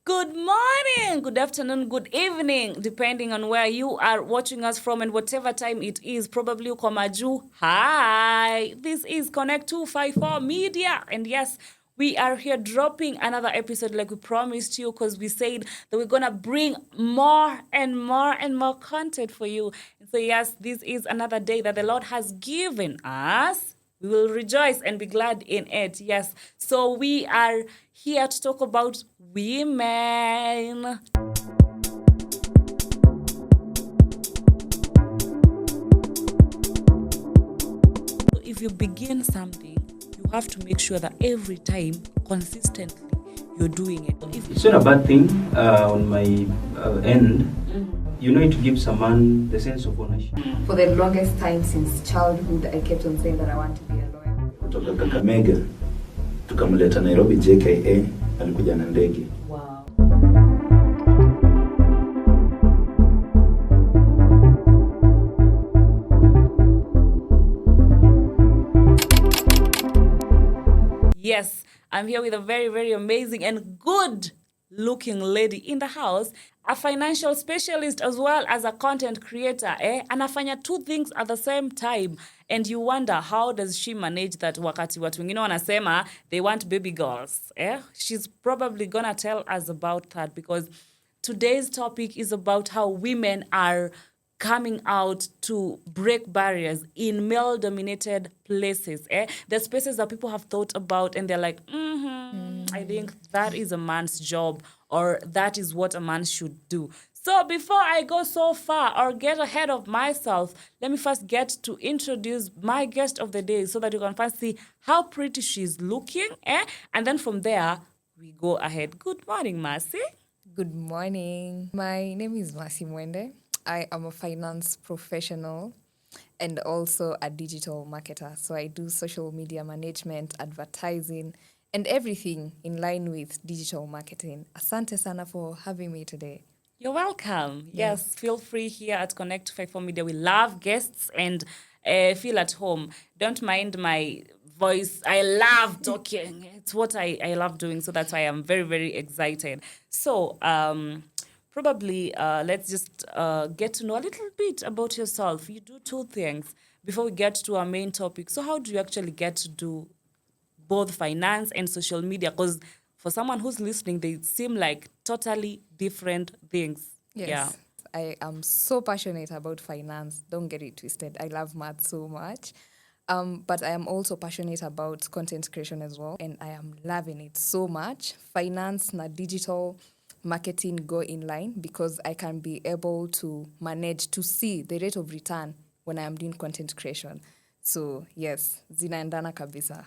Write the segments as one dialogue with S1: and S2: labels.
S1: Good morning, good afternoon, good evening, depending on where you are watching us from and whatever time it is, probably uko majuu. Hi, this is Connect 254 Media. And yes, we are here dropping another episode like we promised you because we said that we're going to bring more and more and more content for you. And so, yes, this is another day that the Lord has given us. We will rejoice and be glad in it. Yes. So we are here to talk about women. So if you begin something, you have to make sure that every time, consistently, you're doing it.
S2: It's not a bad thing on my end. You know, it gives a man the sense of ownership.
S3: For the longest time since childhood, I kept on saying that I want to be a lawyer.
S4: Kutoka Kakamega tukamleta Nairobi JKA, alikuja na ndege.
S3: Wow.
S1: Yes, I'm here with a very, very amazing and good looking lady in the house, a financial specialist as well as a content creator. Anafanya two things at the same time. And you wonder, how does she manage that wakati watu wengine wanasema they want baby girls? She's probably gonna tell us about that because today's topic is about how women are coming out to break barriers in male-dominated places. The spaces that people have thought about and they're like, I think that is a man's job or that is what a man should do. So before I go so far or get ahead of myself, let me first get to introduce my guest of the day so that you can first see how pretty she's looking. And then from there, we go ahead. Good morning, Mercy.
S3: Good morning. My name is Mercy Mwende. I am a finance professional and also a digital marketer. So I do social media management, advertising, and everything in line with digital marketing. Asante sana for having me today.
S1: You're welcome. Yes, feel free here at Connect 54 Media. We love guests and feel at home. Don't mind my voice. I love talking. It's what I love doing. So that's why I'm very, very excited. So probably let's just get to know a little bit about yourself. You do two things before we get to our main topic. So how do you actually get to do both finance and social media? Because for someone who's listening, they seem like totally different things.
S3: Yes.
S1: Yeah.
S3: I am so passionate about finance. Don't get it twisted. I love math so much. But I am also passionate about content creation as well. And I am loving it so much. Finance na digital marketing go in line because I can be able to manage to see the rate of return when I am doing content creation. So yes, zinaendana kabisa.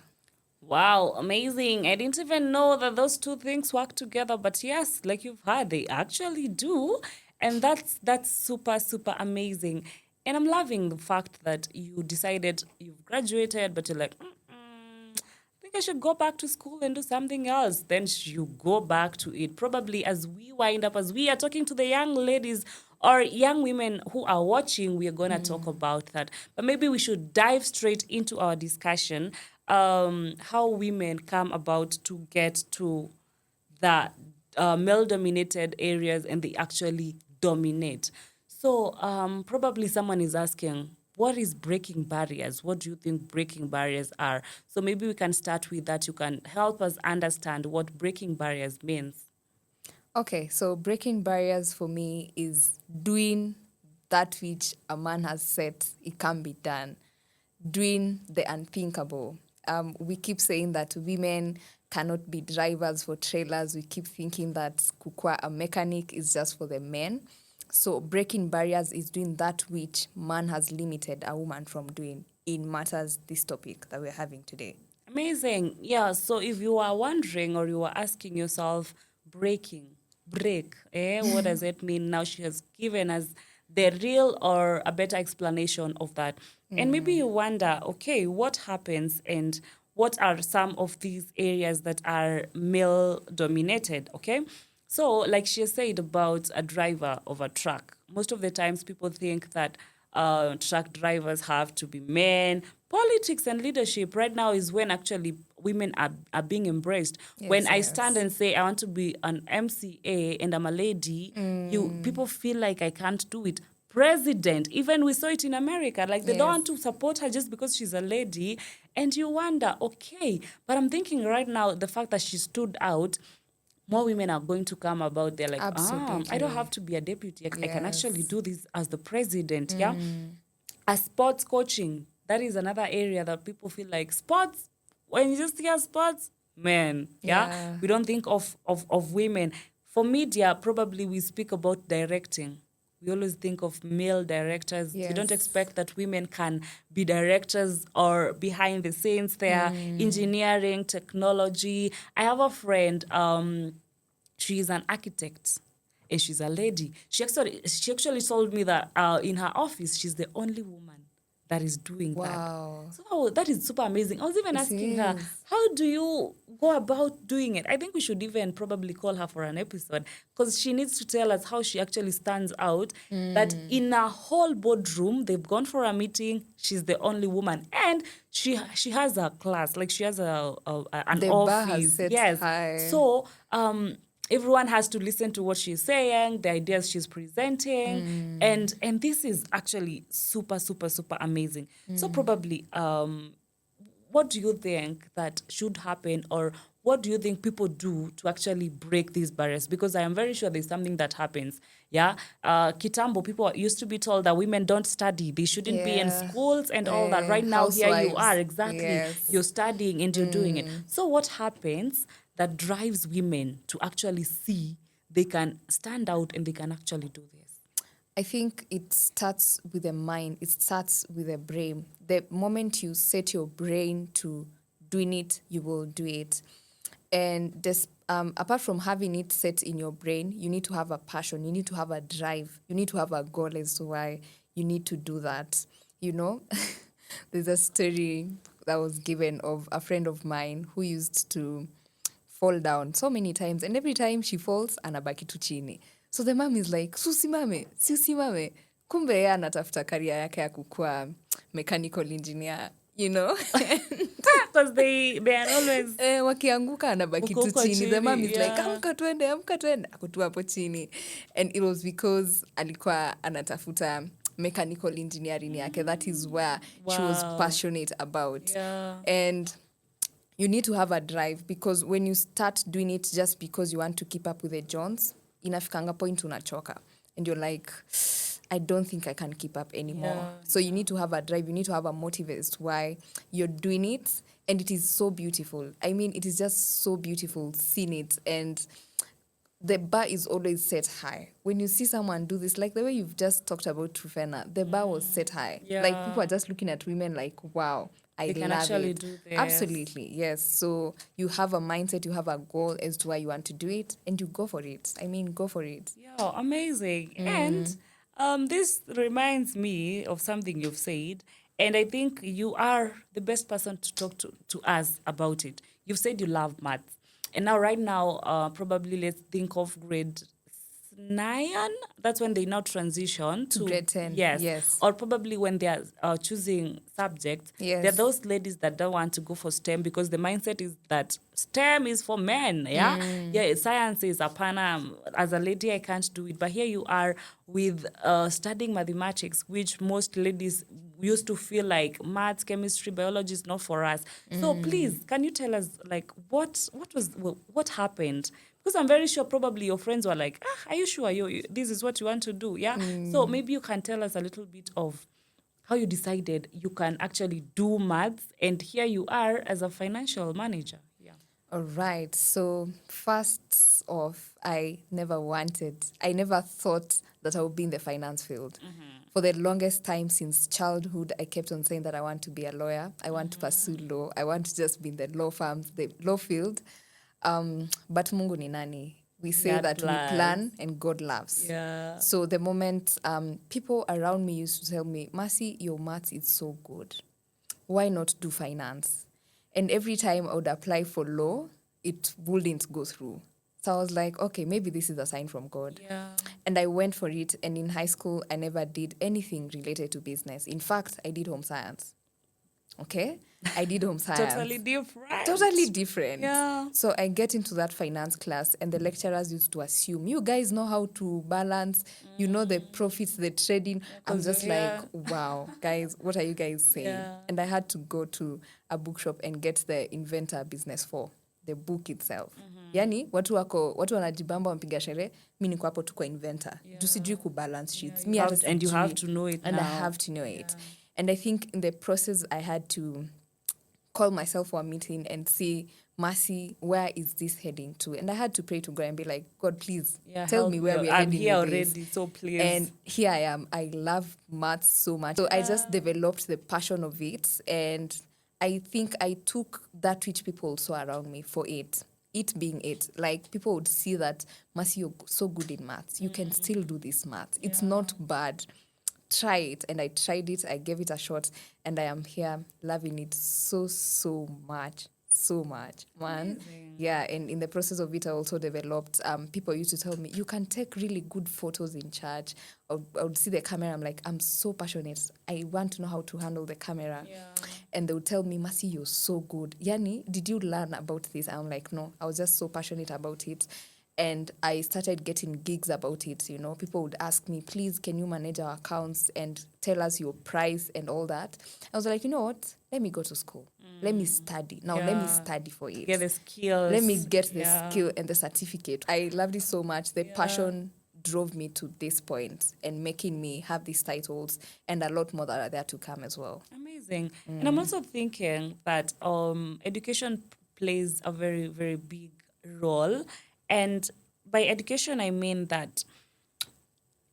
S1: Wow, amazing. I didn't even know that those two things work together. But yes, like you've heard, they actually do. And that's super, super amazing. And I'm loving the fact that you decided you've graduated, but you're like, I think I should go back to school and do something else. Then you go back to it. Probably as we wind up, as we are talking to the young ladies or young women who are watching, we are going to talk about that. But maybe we should dive straight into our discussion. How women come about to get to the male-dominated areas and they actually dominate. So probably someone is asking, what is breaking barriers? What do you think breaking barriers are? So maybe we can start with that. You can help us understand what breaking barriers means.
S3: Okay, so breaking barriers for me is doing that which a man has said it can be done, doing the unthinkable. We keep saying that women cannot be drivers for trailers. We keep thinking that kukua a mechanic is just for the men. So breaking barriers is doing that which man has limited a woman from doing in matters this topic that we're having today.
S1: Amazing. Yeah, so if you are wondering or you are asking yourself, break, what does it mean? Now she has given us the real or a better explanation of that. And maybe you wonder, okay, what happens and what are some of these areas that are male dominated, okay? So like she said about a driver of a truck, most of the times people think that truck drivers have to be men, politics and leadership right now is when actually women are being embraced. When I stand and say I want to be an MCA and I'm a lady, people feel like I can't do it. President, even we saw it in America, like they don't want to support her just because she's a lady. And you wonder, okay, but I'm thinking right now, the fact that she stood out, more women are going to come about. They're like, I don't have to be a deputy. I can actually do this as the president. Yeah. As sports coaching, that is another area that people feel like sports. When you just hear sports, man, we don't think of women. For media, probably we speak about directing. We always think of male directors. You don't expect that women can be directors or behind the scenes there, engineering, technology. I have a friend, she is an architect and she's a lady. She actually told me that in her office, she's the only woman that is doing that. So that is super amazing. I was even asking her, how do you go about doing it? I think we should even probably call her for an episode because she needs to tell us how she actually stands out. That in a whole boardroom, they've gone for a meeting, she's the only woman. And she has a class, like she has an
S3: the
S1: office.
S3: bar has set high.
S1: So everyone has to listen to what she's saying, the ideas she's presenting, and this is actually super, super, super amazing. So probably, what do you think that should happen, or what do you think people do to actually break these barriers? Because I am very sure there's something that happens. Yeah, Kitambo, people used to be told that women don't study, they shouldn't be in schools and all that. Right now, here you are, exactly. You're studying and you're doing it. So what happens that drives women to actually see they can stand out and they can actually do this?
S3: I think it starts with the mind. It starts with the brain. The moment you set your brain to doing it, you will do it. And this, apart from having it set in your brain, you need to have a passion. You need to have a drive. You need to have a goal as to why you need to do that. You know, there's a story that was given of a friend of mine who used to fall down so many times, and every time she falls anabaki tu chini. So the mom is like, usimame. Kumbe yeye anatafuta career yake ya kukua mechanical engineer, you know.
S1: Because they are always
S3: wakianguka anabaki tu
S1: Uko
S3: chini. The mom is
S1: chini,
S3: like,
S1: yeah.
S3: amka twende, ako tu hapo chini. And it was because alikuwa anatafuta mechanical engineering yake. That is where she was passionate about. And you need to have a drive, because when you start doing it just because you want to keep up with the Jones, inafikanga point unachoka. And you're like, I don't think I can keep up anymore. So you need to have a drive. You need to have a motive as to why you're doing it. And it is so beautiful. I mean, it is just so beautiful seeing it. And the bar is always set high. When you see someone do this, like the way you've just talked about Trufena, the bar was set high. Like people are just looking at women like, wow, I
S1: can
S3: love
S1: actually
S3: it.
S1: do this.
S3: Absolutely, yes. So you have a mindset, you have a goal as to why you want to do it, and you go for it. I mean, go for it.
S1: Yeah, amazing. And this reminds me of something you've said, and I think you are the best person to talk to us about it. You've said you love maths. And now, right now, probably let's think of grade 9. That's when they now transition to
S3: grade 10. Yes.
S1: Or probably when they are choosing subjects.
S3: Yes.
S1: There are those ladies that don't want to go for STEM because the mindset is that STEM is for men. Yeah, science is apana. As a lady, I can't do it. But here you are with studying mathematics, which most ladies used to feel like maths, chemistry, biology is not for us. So please, can you tell us like what happened? Because I'm very sure probably your friends were like, are you sure this is what you want to do? Yeah. So maybe you can tell us a little bit of how you decided you can actually do maths, and here you are as a financial manager. Yeah.
S3: All right. So first off, I never thought that I would be in the finance field. For the longest time since childhood, I kept on saying that I want to be a lawyer. I want to pursue law. I want to just be in the law firms, the law field. But Mungu ni nani? We say
S1: God
S3: that
S1: plans.
S3: we plan and God loves.
S1: Yeah.
S3: So the moment people around me used to tell me, Mercy, your maths is so good. Why not do finance? And every time I would apply for law, it wouldn't go through. So I was like, okay, maybe this is a sign from God.
S1: Yeah.
S3: And I went for it. And in high school, I never did anything related to business. In fact, I did home science. Okay, I did home science.
S1: Totally different.
S3: Totally different.
S1: Yeah.
S3: So I get into that finance class, and the lecturers used to assume you guys know how to balance, you know, the profits, the trading. I'm
S1: 'cause
S3: just
S1: you're
S3: like,
S1: here.
S3: wow, guys, what are you guys saying?
S1: Yeah.
S3: And I had to go to a bookshop and get the Inventor Business 4, the book itself. Yani watu wanajibamba wampiga sherehe, mi niko hapo tu kwa Inventor. Tusijui kubalance sheets.
S1: you
S3: Mi
S1: have
S3: hata
S1: to- and you have
S3: sijui.
S1: to know it
S3: And I
S1: now.
S3: have to know it. And I think in the process I had to call myself for a meeting and say, Mercy, where is this heading to? And I had to pray to God and be like, God, please tell
S1: help
S3: me where we're
S1: I'm
S3: heading
S1: here
S3: with
S1: already,
S3: this.
S1: so please.
S3: And here I am. I love maths so much. So I just developed the passion of it. And I think I took that which people saw around me for it. It being it. Like people would see that, Mercy, you're so good in maths. You can still do this maths. It's not bad. Try it. And I tried it. I gave it a shot. And I am here loving it so much. So much, man. Yeah, and in the process of it, I also developed, people used to tell me, you can take really good photos in church. I would see the camera, I'm like, I'm so passionate. I want to know how to handle the camera. And they would tell me, Mercy, you're so good. Yani, did you learn about this? I'm like, no, I was just so passionate about it. And I started getting gigs about it, you know. People would ask me, please, can you manage our accounts and tell us your price and all that? I was like, you know what? Let me go to school. Let me study. Now, let me study for it.
S1: Get the skills.
S3: Let me get the skill and the certificate. I loved it so much. The passion drove me to this point and making me have these titles and a lot more that are there to come as well.
S1: Amazing. And I'm also thinking that education plays a very, very big role. And by education, I mean that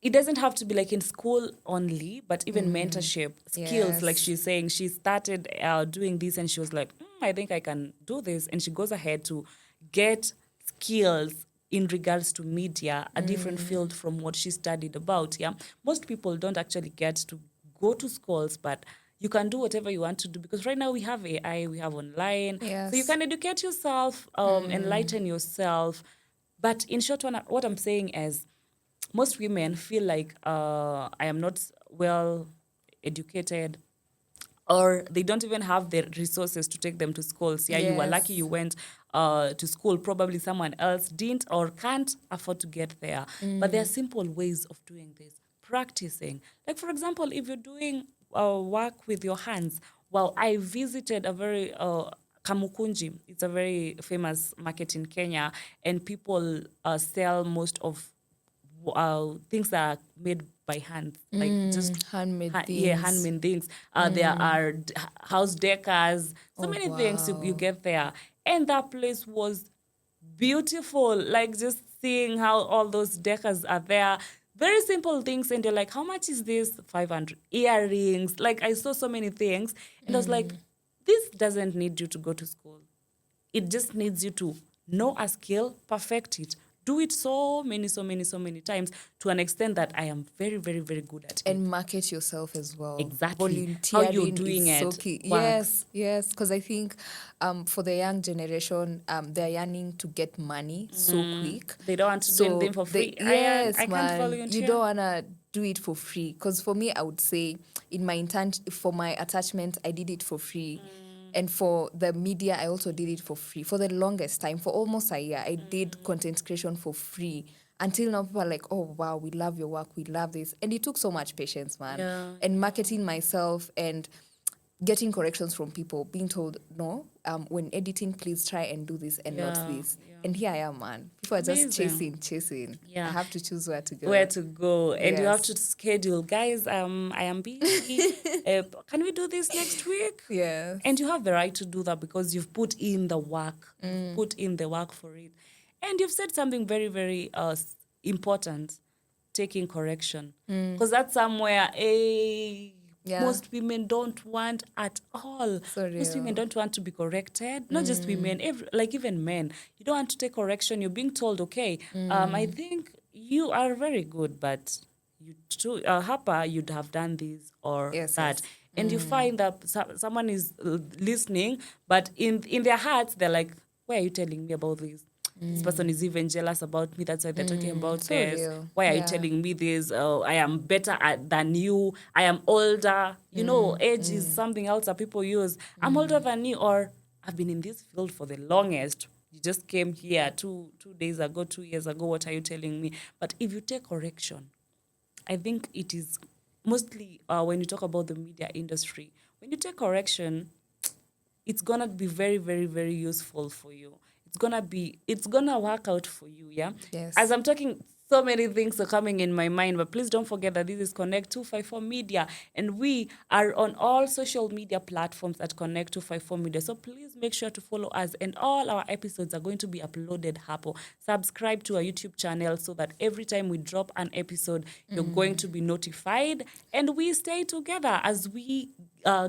S1: it doesn't have to be like in school only, but even mentorship, skills, like
S3: Yes.
S1: she's saying, she started doing this and she was like, I think I can do this. And she goes ahead to get skills in regards to media, a different field from what she studied about. Yeah. Most people don't actually get to go to schools, but you can do whatever you want to do because right now we have AI, we have online. So you
S3: Yes.
S1: can educate yourself, enlighten yourself. But in short, what I'm saying is, most women feel like I am not well educated, or they don't even have the resources to take them to schools. Yeah, you were lucky
S3: Yes.
S1: you went to school. Probably someone else didn't or can't afford to get there. But there are simple ways of doing this. Practicing. Like, for example, if you're doing work with your hands, well, I visited a very Kamukunji. It's a very famous market in Kenya, and people sell most of things that are made by hand, like just
S3: Handmade
S1: yeah,
S3: things.
S1: handmade things. There are house decors, so
S3: Oh,
S1: many things you
S3: wow.
S1: get there, and that place was beautiful. Like just seeing how all those decors are there. Very simple things, and you're like, how much is this? 500 earrings. Like I saw so many things, and I was like, this doesn't need you to go to school. It just needs you to know a skill, perfect it, do it so many times to an extent that I am very, very, very good at it.
S3: And market yourself as well.
S1: Exactly. How you're
S3: Volunteering
S1: doing
S3: is so
S1: it
S3: key.
S1: works.
S3: Yes. Because I think for the young generation, they're yearning to get money so quick.
S1: They don't want to do anything for free.
S3: Yes,
S1: I can't
S3: man.
S1: volunteer.
S3: You don't wanna do it for free. Because for me, I would say in my for my attachment, I did it for free. And for the media, I also did it for free. For the longest time, for almost a year, I did content creation for free. Until now, people are like, oh, wow, we love your work. We love this. And it took so much patience, man.
S1: Yeah.
S3: And marketing myself and getting corrections from people, being told, no, when editing, please try and do this and not this. And here I am, man. People are just
S1: Amazing.
S3: chasing.
S1: Yeah.
S3: I have to choose where to go.
S1: Where to go, and you have
S3: Yes.
S1: to schedule. Guys, I am busy. Can we do this next week?
S3: Yes.
S1: And you have the right to do that because you've put in the work. You've put in the work for it. And you've said something very, very important, taking correction. Because that's somewhere
S3: Yeah.
S1: most women don't want at all.
S3: So
S1: Most women
S3: real.
S1: don't want to be corrected. Not just women, like even men. You don't want to take correction. You're being told, okay, I think you are very good, but you too, Harper, you'd have done this or
S3: Yes,
S1: that.
S3: yes.
S1: And you find that someone is listening, but in their hearts, they're like, why are you telling me about this? This person is even jealous about me. That's why they're talking about
S3: So
S1: this.
S3: real.
S1: Why are you
S3: Yeah.
S1: telling me this? I am better than you. I am older. You know, age is something else that people use. I'm older than you, or I've been in this field for the longest. You just came here 2 days ago, 2 years ago. What are you telling me? But if you take correction, I think it is mostly when you talk about the media industry, when you take correction, it's gonna be very, very, very useful for you. It's gonna work out for you, yeah?
S3: Yes.
S1: As I'm talking, so many things are coming in my mind, but please don't forget that this is Connect 254 Media, and we are on all social media platforms at Connect 254 Media. So please make sure to follow us, and all our episodes are going to be uploaded hapo. Subscribe to our YouTube channel so that every time we drop an episode, you're going to be notified, and we stay together as we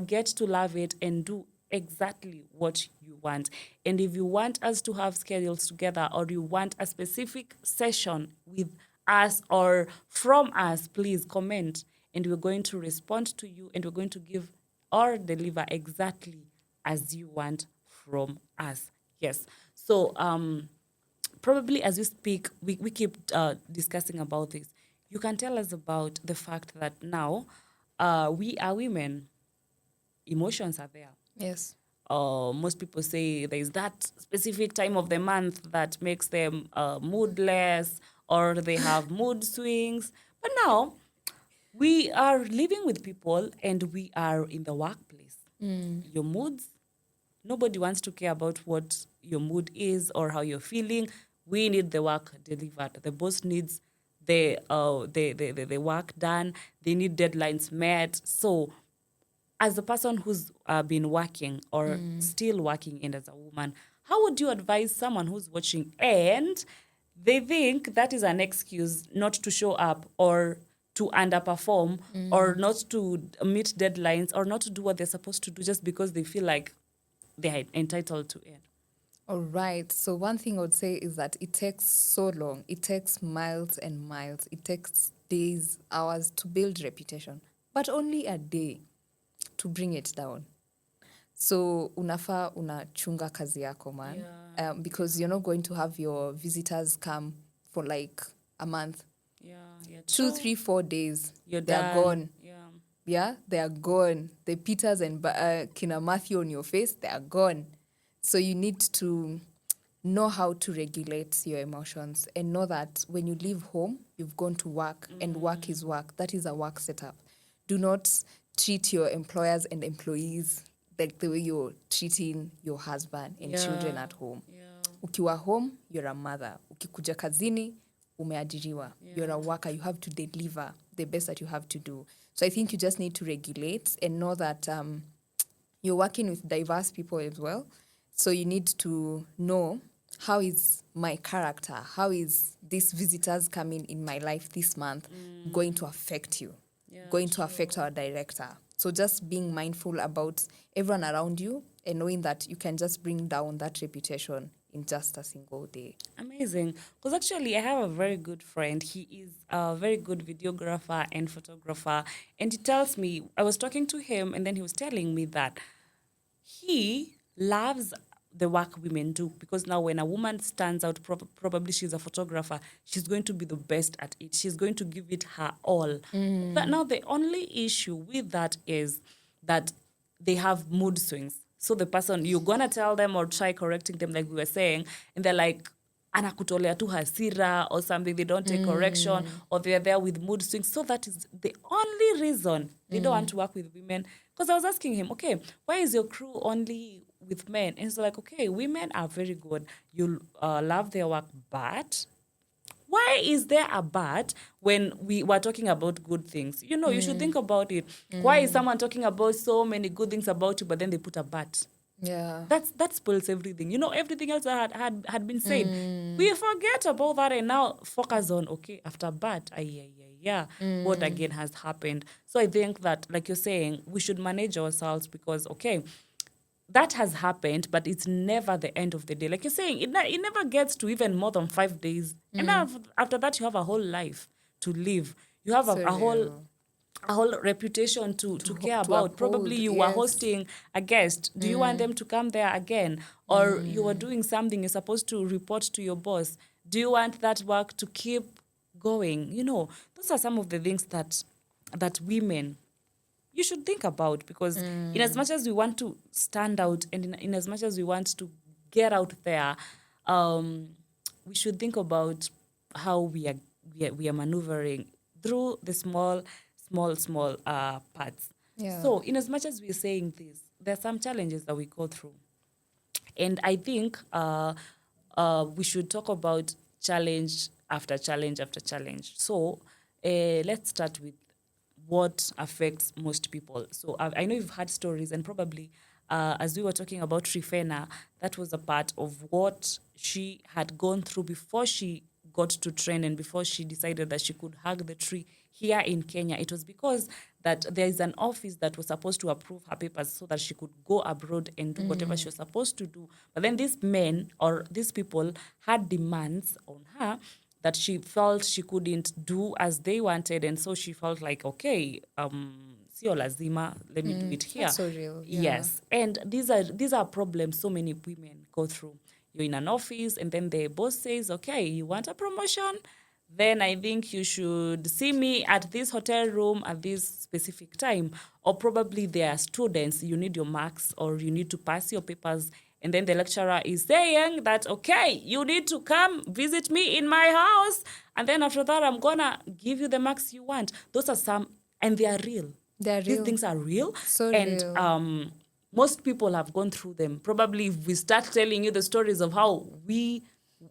S1: get to love it and do exactly what you want. And if you want us to have schedules together, or you want a specific session with us or from us, please comment, and we're going to respond to you, and we're going to give or deliver exactly as you want from us. Yes. So probably as we speak, we keep discussing about this. You can tell us about the fact that now we are women. Emotions are there.
S3: Yes.
S1: Most people say there's that specific time of the month that makes them moodless, or they have mood swings. But now we are living with people, and we are in the workplace. Your moods, nobody wants to care about what your mood is or how you're feeling. We need the work delivered. The boss needs the work done. They need deadlines met. So as a person who's been working or still working, and as a woman, how would you advise someone who's watching and they think that is an excuse not to show up, or to underperform, or not to meet deadlines, or not to do what they're supposed to do, just because they feel like they're entitled to it?
S3: All right. So one thing I would say is that it takes so long. It takes miles and miles. It takes days, hours to build reputation, but only a day to bring it down. So unafaa unachunga kazi yako, man. Because you're not going to have your visitors come for like a month.
S1: Yeah,
S3: 2, 3, 4 days.
S1: You're
S3: They're
S1: done.
S3: gone.
S1: Yeah.
S3: Yeah, they are gone. The Peters and Kina Matthew on your face, they are gone. So you need to know how to regulate your emotions, and know that when you leave home, you've gone to work, and work is work. That is a work setup. Do not treat your employers and employees like the way you're treating your husband and children at home. Ukiwa home, you're a mother. Ukikuja kazini, umeajiriwa. You're a worker. You have to deliver the best that you have to do. So I think you just need to regulate and know that you're working with diverse people as well. So you need to know, how is my character, how is these visitors coming in my life this month going to affect you, going to affect our director. So just being mindful about everyone around you, and knowing that you can just bring down that reputation in just a single day.
S1: Amazing. Because actually, I have a very good friend. He is a very good videographer and photographer. And he tells me, I was talking to him, and then he was telling me that he loves the work women do, because now when a woman stands out, probably she's a photographer, she's going to be the best at it. She's going to give it her all. But now the only issue with that is that they have mood swings. So the person, you're going to tell them or try correcting them, like we were saying, and they're like, anakutolea tu hasira or something, they don't take correction, or they're there with mood swings. So that is the only reason they don't want to work with women. Because I was asking him, okay, why is your crew only with men? And he's like, okay, women are very good. You love their work, but why is there a but when we were talking about good things? You know, you should think about it. Why is someone talking about so many good things about you, but then they put a but?
S3: Yeah.
S1: That spoils everything. You know, everything else that had been said. We forget about that and now focus on, okay, after but, what again has happened. So I think that, like you're saying, we should manage ourselves, because, okay, that has happened, but it's never the end of the day. Like you're saying, it never gets to even more than 5 days. And after that, you have a whole life to live. You have a whole a whole reputation to care
S3: to
S1: about. Probably
S3: uphold,
S1: you were
S3: yes.
S1: hosting a guest. Do you want them to come there again? Or you were doing something you're supposed to report to your boss. Do you want that work to keep going? You know, those are some of the things that women you should think about, because in as much as we want to stand out, and in as much as we want to get out there, we should think about how we are maneuvering through the small parts.
S3: Yeah.
S1: So in as much as we're saying this, there are some challenges that we go through, and I think we should talk about challenge after challenge after challenge. So let's start with what affects most people. So I know you've had stories, and probably as we were talking about Trifena, that was a part of what she had gone through before she got to train and before she decided that she could hug the tree here in Kenya. It was because that there is an office that was supposed to approve her papers so that she could go abroad and do whatever she was supposed to do. But then these men or these people had demands on her that she felt she couldn't do as they wanted, and so she felt like, okay, sio lazima, let me do it here.
S3: That's so real. Yeah.
S1: Yes, and these are problems so many women go through. You're in an office, and then the boss says, okay, you want a promotion? Then I think you should see me at this hotel room at this specific time. Or probably there are students, you need your marks or you need to pass your papers. And then the lecturer is saying that, okay, you need to come visit me in my house. And then after that, I'm going to give you the marks you want. Those are some, and they are real.
S3: They're
S1: These
S3: real.
S1: things are real.
S3: So
S1: and
S3: real.
S1: Most people have gone through them. Probably if we start telling you the stories of how we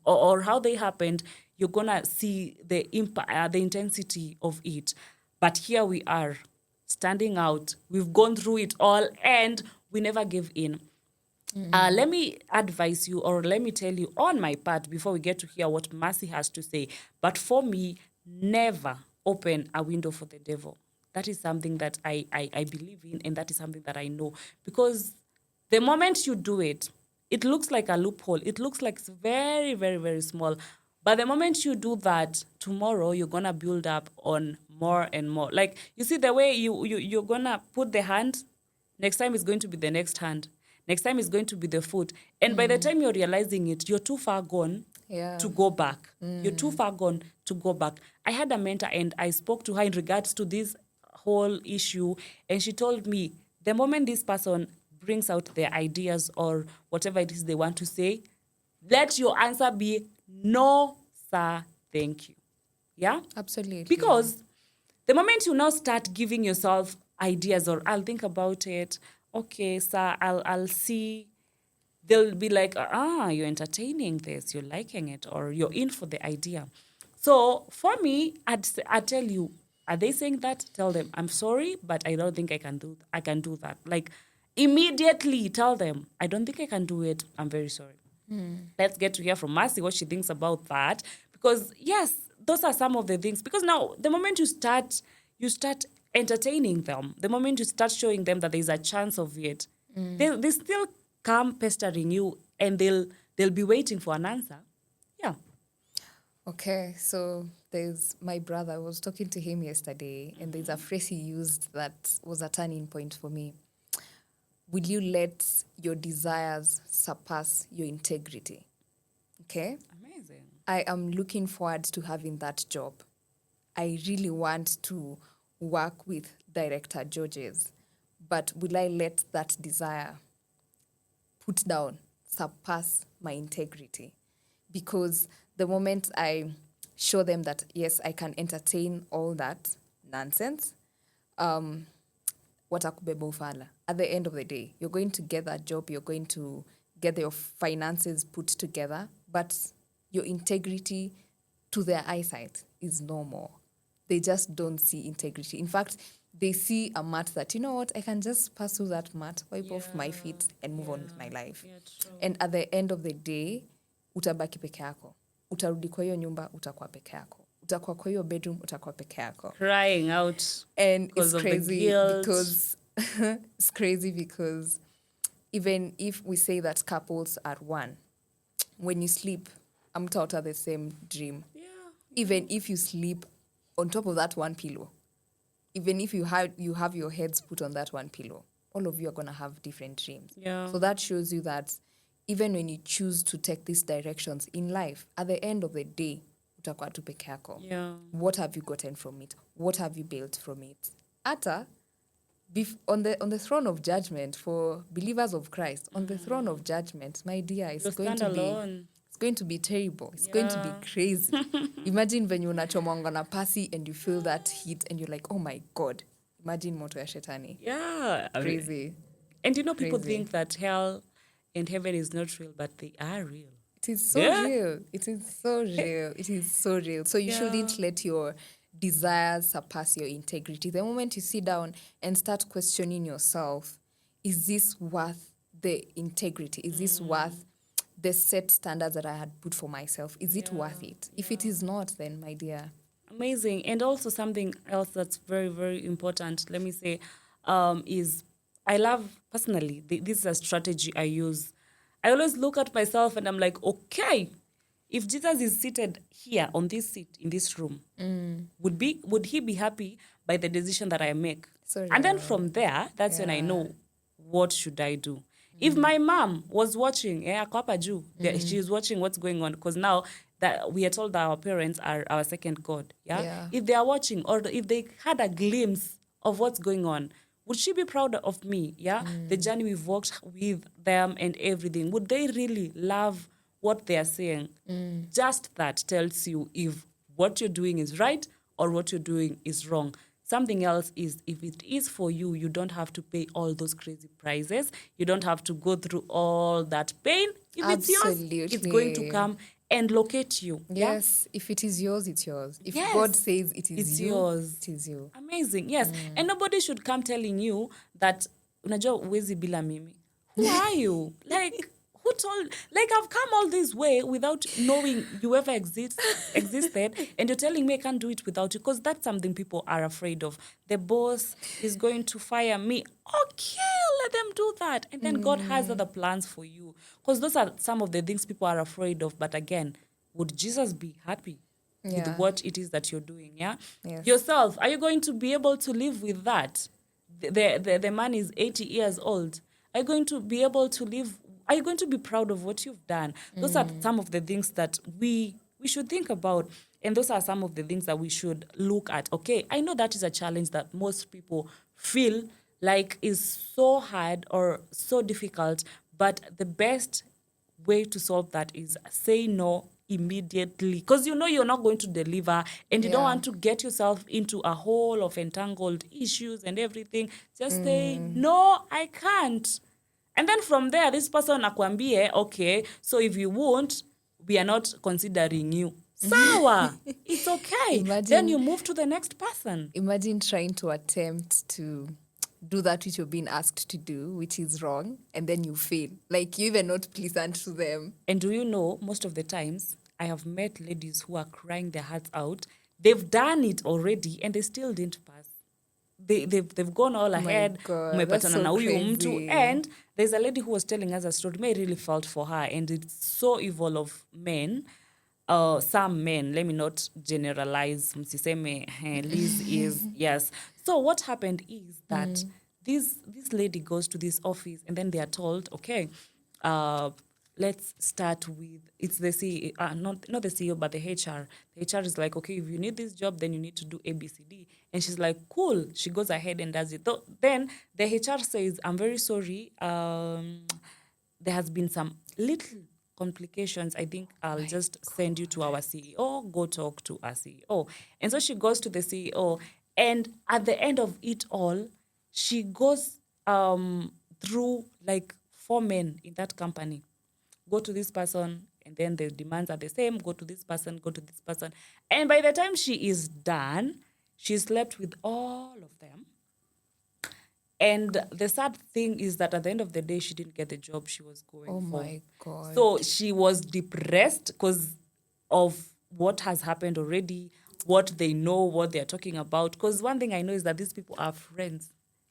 S1: or how they happened, you're gonna see the impact, the intensity of it. But here we are, standing out. We've gone through it all, and we never gave in. Let me advise you, or let me tell you on my part before we get to hear what Mercy has to say. But for me, never open a window for the devil. That is something that I believe in, and that is something that I know. Because the moment you do it, it looks like a loophole. It looks like it's very, very, very small. But the moment you do that, tomorrow you're going to build up on more and more. Like, you see the way you're going to put the hand, next time it's going to be the next hand. Next time it's going to be the foot. And by the time you're realizing it, you're too far gone
S3: Yeah.
S1: to go back. You're too far gone to go back. I had a mentor, and I spoke to her in regards to this whole issue, and she told me the moment this person brings out their ideas or whatever it is they want to say, let your answer be no, sir, thank you. Yeah?
S3: Absolutely.
S1: Because the moment you now start giving yourself ideas, or I'll think about it, okay, sir, I'll see, they'll be like, you're entertaining this, you're liking it, or you're in for the idea. So for me, I'd tell you, are they saying that? Tell them, I'm sorry, but I don't think I can do that. Like, immediately tell them, I don't think I can do it. I'm very sorry. Let's get to hear from Mercy what she thinks about that. Because yes, those are some of the things. Because now, the moment you start entertaining them, the moment you start showing them that there's a chance of it, they still come pestering you, and they'll be waiting for an answer. Yeah.
S3: Okay, so there's my brother. I was talking to him yesterday, and there's a phrase he used that was a turning point for me. Will you let your desires surpass your integrity? Okay?
S1: Amazing.
S3: I am looking forward to having that job. I really want to work with Director Georges, but will I let that desire put down surpass my integrity? Because the moment I show them that, yes, I can entertain all that nonsense, watakubeba ufala. At the end of the day, you're going to get that job, you're going to get your finances put together, but your integrity to their eyesight is no more. They just don't see integrity. In fact, they see a mat that, you know what, I can just pass through that mat, wipe off my feet, and move on with my life.
S1: Yeah, true.
S3: And at the end of the day, utabaki peke yako. Utarudi kwa hiyo nyumba, utakuwa peke yako. Utakuwa kwa hiyo bedroom, utakuwa peke yako.
S1: Crying out.
S3: And
S1: Because
S3: it's
S1: of the
S3: crazy
S1: guilt.
S3: because it's crazy because even if we say that couples are one, when you sleep, hamtaota the same dream.
S1: Yeah.
S3: Even if you sleep on top of that one pillow, even if you have your heads put on that one pillow, all of you are going to have different dreams.
S1: Yeah.
S3: So that shows you that even when you choose to take these directions in life, at the end of the day, utakuwa tu peke yako.
S1: Yeah.
S3: What have you gotten from it? What have you built from it? Ata, on the throne of judgment for believers of Christ, on the throne of judgment, my dear,
S1: You'll stand alone.
S3: it's going to be terrible. It's going to be crazy. Imagine when you're unachomwanga na pasi and you feel that heat and you're like, oh my God. Imagine moto ya shetani.
S1: Yeah. I mean,
S3: Crazy.
S1: and people
S3: Crazy.
S1: think that hell and heaven is not real, but they are real.
S3: It is so
S1: Yeah.
S3: real. It is so real. It is so real. So you shouldn't let your desires surpass your integrity. The moment you sit down and start questioning yourself, is this worth the integrity? Is this worth the set standards that I had put for myself? Is it worth it? If it is not, then my dear.
S1: Amazing. And also something else that's very, very important, let me say, is I love, personally, this is a strategy I use. I always look at myself and I'm like, okay, if Jesus is seated here on this seat in this room, would he be happy by the decision that I make?
S3: So
S1: And then
S3: real.
S1: from there, that's when I know what should I do. If my mom was watching, ako hapa juu, she's watching what's going on, because now that we are told that our parents are our second God.
S3: Yeah.
S1: If they are watching, or if they had a glimpse of what's going on, would she be proud of me? The journey we've walked with them and everything. Would they really love what they are saying? Just that tells you if what you're doing is right or what you're doing is wrong. Something else is, if it is for you, you don't have to pay all those crazy prices. You don't have to go through all that pain. If it's yours, it's going to come and locate you.
S3: Yes, if it is yours, it's yours. If
S1: Yes.
S3: God says it is
S1: It's
S3: you,
S1: yours.
S3: it is you.
S1: Amazing, yes. And nobody should come telling you that, unajua uwezi bila mimi. Who are you? Like, who told? Like, I've come all this way without knowing you ever existed, and you're telling me I can't do it without you, because that's something people are afraid of. The boss is going to fire me. Okay, let them do that. And then God has other plans for you. Because those are some of the things people are afraid of. But again, would Jesus be happy with what it is that you're doing? Yeah.
S3: Yes.
S1: Yourself, are you going to be able to live with that? The man is 80 years old. Are you going to be able to live? Are you going to be proud of what you've done? Those are some of the things that we should think about. And those are some of the things that we should look at. Okay, I know that is a challenge that most people feel like is so hard or so difficult, but the best way to solve that is say no immediately, because you know you're not going to deliver, and you don't want to get yourself into a hole of entangled issues and everything. Just say, no, I can't. And then from there, this person akwambie, okay, so if you won't, we are not considering you. Sawa, it's okay. Then you move to the next person.
S3: Imagine trying to attempt to do that which you're being asked to do, which is wrong, and then you fail. Like, you even not pleasant to them.
S1: And do you know, most of the times, I have met ladies who are crying their hearts out. They've done it already, and they still didn't pass. They've gone all ahead.
S3: God, that's so
S1: na huyu
S3: crazy.
S1: mtu. And there's a lady who was telling us a story. I really felt for her, and it's so evil of men. Some men, let me not generalize. Msiseme, Liz is, yes. So what happened is that this lady goes to this office, and then they are told, okay, let's start with, it's the CEO, not the CEO, but the HR. The HR is like, okay, if you need this job, then you need to do ABCD. And she's like, cool. She goes ahead and does it. Then the HR says, I'm very sorry. There has been some little complications. I think I'll just send you to our CEO. Go talk to our CEO. And so she goes to the CEO. And at the end of it all, she goes through like 4 men in that company. Go to this person, and then the demands are the same. Go to this person, go to this person. And by the time she is done, she slept with all of them. And the sad thing is that at the end of the day, she didn't get the job she was going for.
S3: Oh my God.
S1: So she was depressed because of what has happened already, what they know, what they're talking about. Because one thing I know is that these people are friends.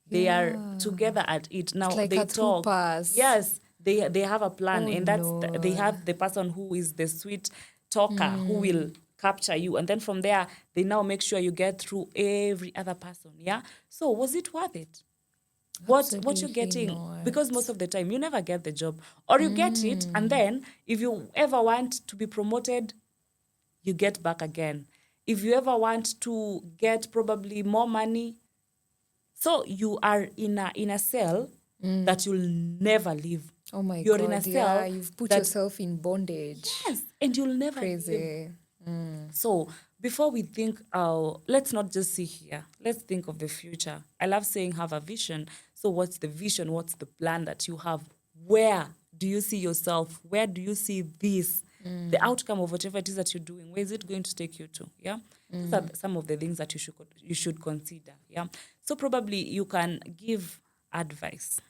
S1: They are together at it. Now
S3: It's like
S1: they
S3: a
S1: talk.
S3: troopers.
S1: Yes, they have a plan,
S3: Oh,
S1: and that's
S3: Lord.
S1: they have the person who is the sweet talker who will capture you, and then from there they now make sure you get through every other person. Yeah. So was it worth it? What you're
S3: Absolutely
S1: getting?
S3: not.
S1: Because most of the time you never get the job, or you get it, and then if you ever want to be promoted, you get back again. If you ever want to get probably more money, so you are in a cell that you'll never leave.
S3: Oh my
S1: You're
S3: God,
S1: in a cell
S3: yeah, you've put
S1: that-
S3: yourself in bondage.
S1: Yes, and you'll never leave.
S3: Crazy.
S1: So before we think, let's not just see here. Let's think of the future. I love saying have a vision. So what's the vision? What's the plan that you have? Where do you see yourself? Where do you see this? The outcome of whatever it is that you're doing, where is it going to take you to? Yeah. Those are some of the things that you should consider. Yeah. So probably you can give advice,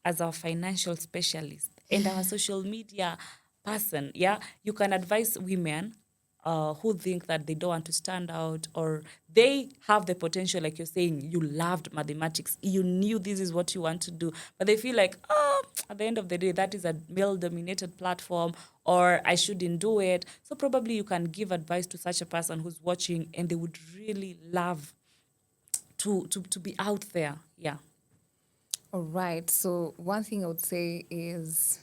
S1: as our financial specialist and our social media person. Yeah. You can advise women who think that they don't want to stand out, or they have the potential, like you're saying, you loved mathematics, you knew this is what you want to do, but they feel like, at the end of the day, that is a male-dominated platform, or I shouldn't do it. So probably you can give advice to such a person who's watching, and they would really love to be out there. Yeah.
S3: All right. So one thing I would say is,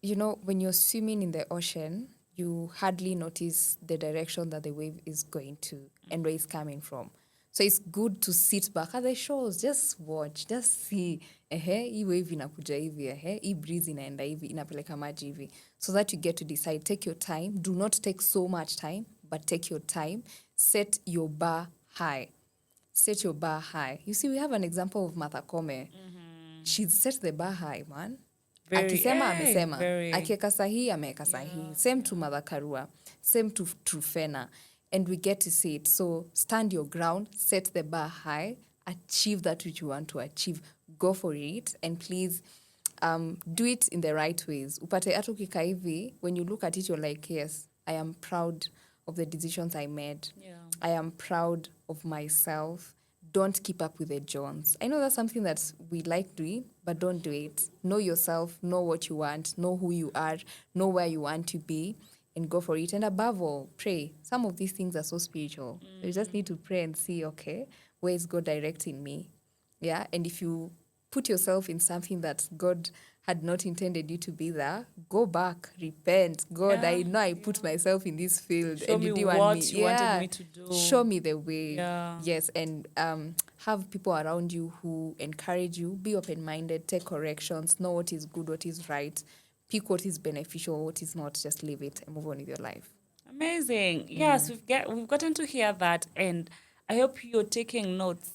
S3: when you're swimming in the ocean, you hardly notice the direction that the wave is going to and where it's coming from. So it's good to sit back at the shores, just watch, just see, hii wave inakuja hivi, hii breeze inaenda hivi, inapeleka maji hivi, so that you get to decide. Take your time. Do not take so much time, but take your time. Set your bar high. Set your bar high. You see, we have an example of Martha Koome. She set the bar high, man. Akisema amesema, akiweka sahihi ameweka sahihi. Same to Mother Karua, same to Trufena, and we get to see it. So stand your ground, set the bar high, achieve that which you want to achieve, go for it, and please do it in the right ways. Upate hata ukikaa hivi, when you look at it, you're like, yes, I am proud of the decisions I made.
S1: Yeah.
S3: I am proud of myself. Don't keep up with the Jones. I know that's something that we like doing, but don't do it. Know yourself, know what you want, know who you are, know where you want to be, and go for it. And above all, pray. Some of these things are so spiritual. You just need to pray and see, okay, where is God directing me? Yeah, and if you put yourself in something that God had not intended you to be there, go back, repent. God, I know I put myself in this field,
S1: Show
S3: and
S1: me
S3: you didn't want
S1: what
S3: me.
S1: you wanted me to do.
S3: Show me the way.
S1: Yeah.
S3: Yes, and have people around you who encourage you. Be open-minded, take corrections, know what is good, what is right, pick what is beneficial, what is not. Just leave it and move on with your life.
S1: Amazing. Yes, we've gotten to hear that, and I hope you're taking notes.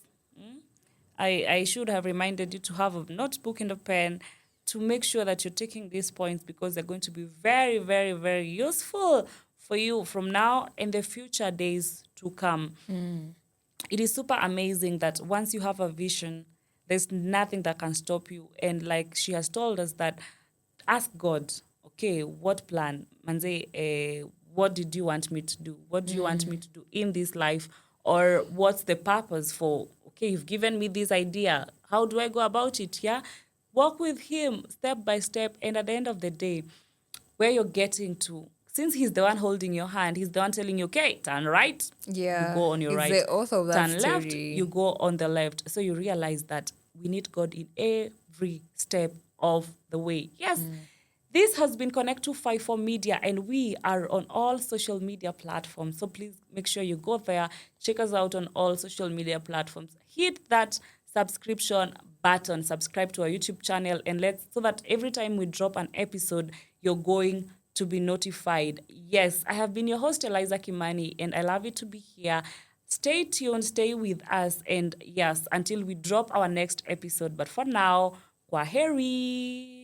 S1: I should have reminded you to have a notebook and a pen to make sure that you're taking these points, because they're going to be very, very, very useful for you from now and the future days to come. It is super amazing that once you have a vision, there's nothing that can stop you. And like she has told us, that ask God, okay, what plan? Manze, what did you want me to do? What do you want me to do in this life? Or what's the purpose for, okay, you've given me this idea. How do I go about it? Yeah. Walk with him step by step. And at the end of the day, where you're getting to, since he's the one holding your hand, he's the one telling you, okay, turn right,
S3: Yeah,
S1: you go on your
S3: he's
S1: right.
S3: the author of that
S1: Turn left,
S3: story.
S1: you go on the left. So you realize that we need God in every step of the way. Yes, this has been Connect 254 Media, and we are on all social media platforms. So please make sure you go there, check us out on all social media platforms. Hit that subscription button, subscribe to our YouTube channel, and so that every time we drop an episode, you're going to be notified. Yes, I have been your host, Eliza Kimani, and I love it to be here. Stay tuned, stay with us, and yes, until we drop our next episode. But for now, kwaheri.